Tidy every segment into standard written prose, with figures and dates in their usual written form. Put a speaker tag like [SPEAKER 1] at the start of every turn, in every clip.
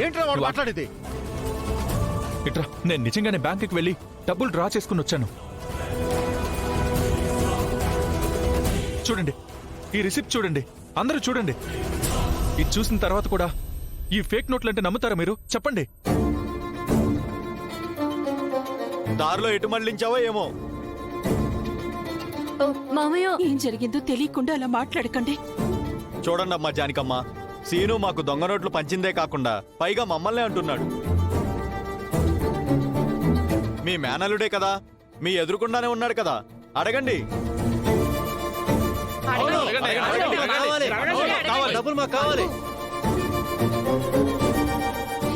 [SPEAKER 1] ఏంట్రా వాడు మాట్లాడేది?
[SPEAKER 2] ఇట్రా, నేను నిజంగానే బ్యాంకుకి వెళ్ళి డబ్బులు డ్రా చేసుకుని వచ్చాను. చూడండి, ఈ రిసిప్ట్ చూడండి, అందరూ చూడండి. ఇది చూసిన తర్వాత కూడా ఈ ఫేక్ నోట్లు అంటే నమ్ముతారా మీరు? చెప్పండి.
[SPEAKER 3] దారిలో ఎటు మళ్ళించావో ఏమో.
[SPEAKER 4] మామయ్య,
[SPEAKER 5] ఏం జరిగిందో తెలియకుండా అలా మాట్లాడకండి.
[SPEAKER 3] చూడండి అమ్మా జానికమ్మ, సీను మాకు దొంగ నోట్లు పంచిందే కాకుండా పైగా మమ్మల్నే అంటున్నాడు. మీ మేనలుడే కదా, మీ ఎదురుకుండానే ఉన్నాడు కదా, అడగండి.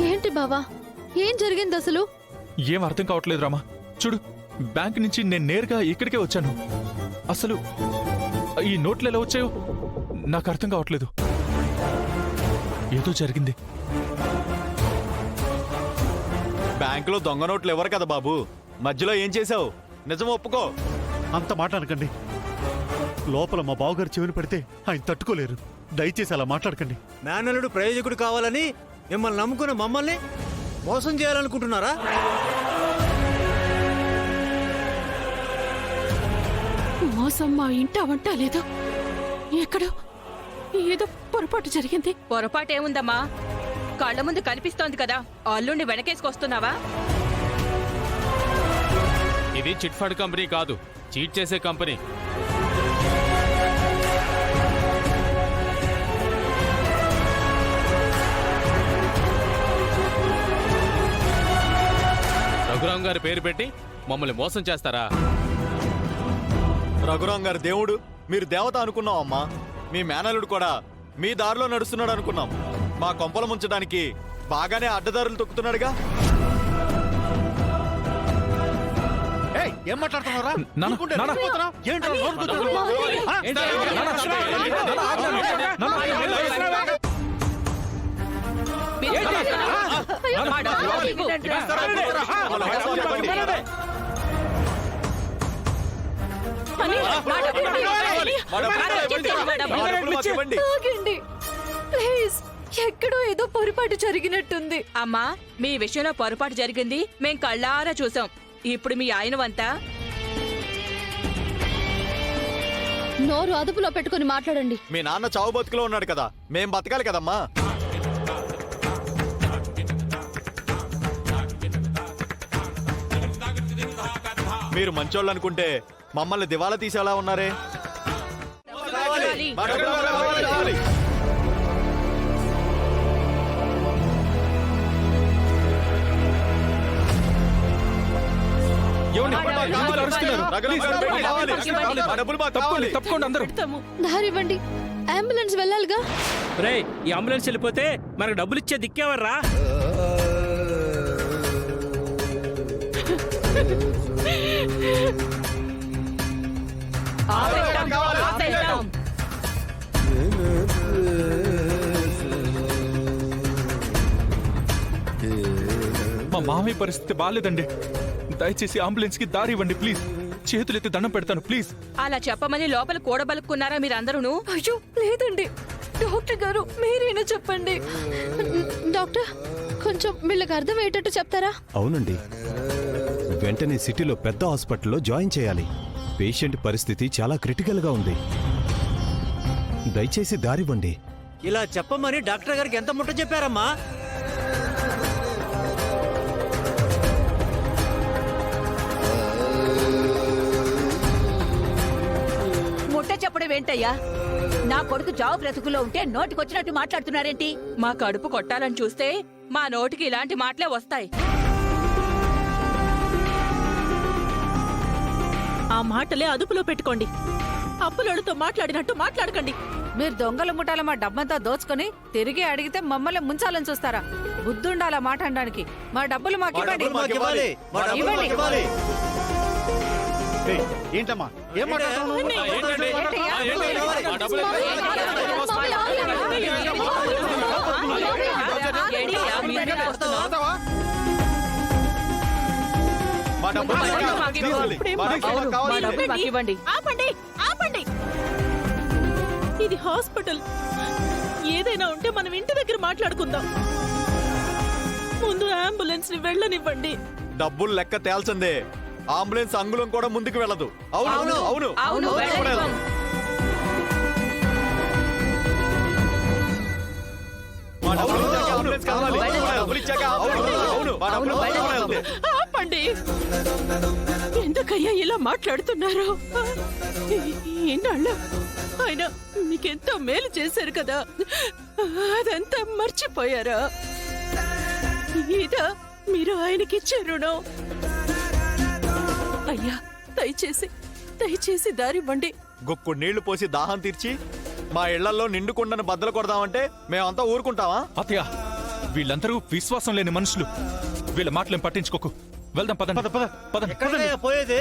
[SPEAKER 4] ఏంటి బావా, ఏం జరిగింది అసలు?
[SPEAKER 2] ఏం అర్థం కావట్లేదు రామా. చూడు, బ్యాంక్ నుంచి నేను నేరుగా ఇక్కడికే వచ్చాను. అసలు ఈ నోట్లు ఎలా వచ్చాయో నాకు అర్థం కావట్లేదు. ఏదో జరిగింది.
[SPEAKER 3] బ్యాంకులో దొంగ నోట్లు ఎవరు కదా బాబు, మధ్యలో ఏం చేశావు? నిజం ఒప్పుకో.
[SPEAKER 1] అంత మాట అనకండి. లోపల మా బావగారు చెవిని పడితే ఆయన తట్టుకోలేరు. దయచేసి అలా మాట్లాడకండి.
[SPEAKER 6] మేనలుడు ప్రయోజకుడు కావాలని మిమ్మల్ని నమ్ముకున్న మమ్మల్ని మోసం చేయాలనుకుంటున్నారా?
[SPEAKER 5] మోసం మా ఇంట వంట లేదు. ఎక్కడో ఏదో పొరపాటు జరిగింది.
[SPEAKER 7] పొరపాటేముందమ్మా, కళ్ళ ముందు కనిపిస్తోంది కదా, అల్లుండి వెనకేసుకొస్తున్నావా?
[SPEAKER 8] ఇది చిట్ ఫండ్ కంపెనీ కాదు, చీట్ చేసే కంపెనీ. రఘురాం గారి పేరు పెట్టి మమ్మల్ని మోసం చేస్తారా?
[SPEAKER 3] రఘురాం గారు దేవుడు, మీరు దేవత అనుకున్నాం అమ్మా. మీ మేనలుడు కూడా మీ దారిలో నడుస్తున్నాడు అనుకున్నాం. మా కొంపలు ముంచడానికి బాగానే అడ్డదారులు తొక్కుతున్నాడుగా.
[SPEAKER 1] ఏం మాట్లాడుతున్నారా?
[SPEAKER 4] ప్లీజ్, ఎక్కడో ఏదో పొరపాటు జరిగినట్టుంది.
[SPEAKER 7] అమ్మా, మీ విషయంలో పొరపాటు జరిగింది మేం కళ్ళారా చూసాం. ఇప్పుడు మీ ఆయన వంతా.
[SPEAKER 4] నోరు అదుపులో పెట్టుకుని మాట్లాడండి.
[SPEAKER 3] మీ నాన్న చావు బతుకులో ఉన్నాడు కదా, మేం బతకాలి కదమ్మా. మీరు మంచోళ్ళు అనుకుంటే మమ్మల్ని దివాలా తీసేలా ఉన్నారే.
[SPEAKER 4] దారివ్వండి, అంబులెన్స్ వెళ్ళాలిగా.
[SPEAKER 9] రేయ్, ఈ అంబులెన్స్ వెళ్ళిపోతే మనకు డబ్బులు ఇచ్చే దిక్కేవర్రా?
[SPEAKER 2] మా మామయ్య పరిస్థితి బాగాలేదండి. దయచేసి అంబులెన్స్ కి దారి ఇవ్వండి ప్లీజ్. చేతులెత్తి దండం పెడతాను ప్లీజ్.
[SPEAKER 7] అలా చెప్పమని లోపల కూడబలుక్కున్నారా మీరందరూ?
[SPEAKER 4] అయ్యో లేదండి, డాక్టర్ గారు మీరైనా చెప్పండి. డాక్టర్, కొంచెం వీళ్ళకి అర్థమయ్యేటట్టు చెప్తారా?
[SPEAKER 10] అవునండి, వెంటనే సిటీలో పెద్ద హాస్పిటల్లో జాయిన్ చేయాలి. పేషెంట్ పరిస్థితి చాలా క్రిటికల్గా ఉంది. దయచేసి దారివ్వండి.
[SPEAKER 6] ఇలా చెప్పమని డాక్టర్ గారికి ఎంత ముట్ట చెప్పారమ్మా?
[SPEAKER 7] ముట్ట చెప్పడం ఏంటయ్యా? నా కొడుకు జావు బ్రతుకులో ఉంటే నోటికొచ్చినట్టు మాట్లాడుతున్నారేంటి? మా కడుపు కొట్టాలని చూస్తే మా నోటికి ఇలాంటి మాటలే వస్తాయి.
[SPEAKER 5] ఆ మాటలే అదుపులో పెట్టుకోండి. అప్పులతో మాట్లాడినట్టు మాట్లాడకండి.
[SPEAKER 11] మీరు దొంగల ముఠాల మా డబ్బంతా దోచుకొని తిరిగి అడిగితే మమ్మల్ని ముంచాలని చూస్తారా? బుద్ధుండాలా మాట అనడానికి. మా డబ్బులు మాకు ఇవ్వండి.
[SPEAKER 1] ఏంటమ్మా, ఏం మాట్లాడుతున్నావు?
[SPEAKER 5] ఆపండి, ఆపండి. ఇది హాస్పిటల్. ఏదైనా ఉంటే మనం ఇంటి దగ్గర మాట్లాడుకుందాం. ముందు అంబులెన్స్ ని వెళ్ళనివ్వండి.
[SPEAKER 3] డబ్బులు లెక్క తేల్చందే అంబులెన్స్ అంగుళం కూడా ముందుకు వెళ్ళదు. అవును అవును అవును
[SPEAKER 7] అవును, వెళ్ళనివ్వం.
[SPEAKER 3] మా డబ్బులు ఇచ్చాక అంబులెన్స్ కావాలి. డబ్బులు ఇచ్చాక అవును మా డబ్బులు ముందుకు వెళ్ళదు.
[SPEAKER 5] ఆపండి. ఎందుకయ్యా ఇలా మాట్లాడుతున్నారు? ఈనాళ్ళు ఆయన మీకెంతో మేలు చేశారు కదా, అదంతా మర్చిపోయారా? ఇదా మీరు ఆయనకిచ్చే రుణం? అయ్యా దయచేసి దారివ్వండి.
[SPEAKER 3] గుక్కు నీళ్లు పోసి దాహం తీర్చి మా ఇళ్లలో నిండుకుండను బద్దలు కొడదామంటే మేమంతా ఊరుకుంటావా?
[SPEAKER 2] అత్తయ్య, వీళ్ళందరూ విశ్వాసం లేని మనుషులు. వీళ్ళ మాటలేం పట్టించుకోకు. వెళ్దాం పదండి.
[SPEAKER 1] పద
[SPEAKER 6] ఎక్కడికయ్యా పోయేది?